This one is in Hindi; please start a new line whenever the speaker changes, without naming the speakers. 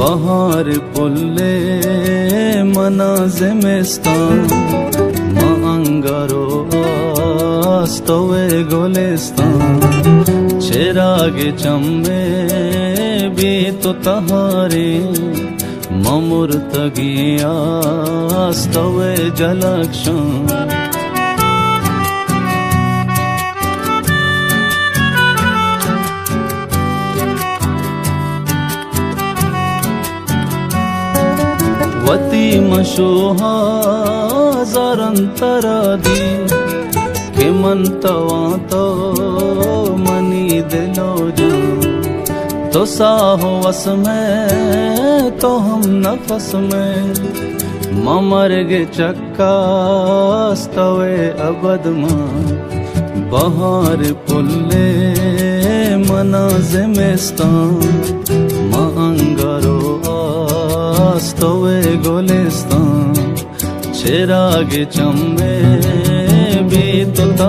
bahar pulle manazimestan ma angaro astove golestan chirage chamme bhi to tahare mamurtagiya astove jalakshan वती मशोहा जरंतरादी के मनतवा तो मनी दिलो जान तो साहो वस में तो हम नफस में ममर गे चक्का स्तवे अबद मां बहार पुल्ले मनाज़िमिस्तान मा अंगारो स्तवे गोलिस्तान चिरागे चम्मे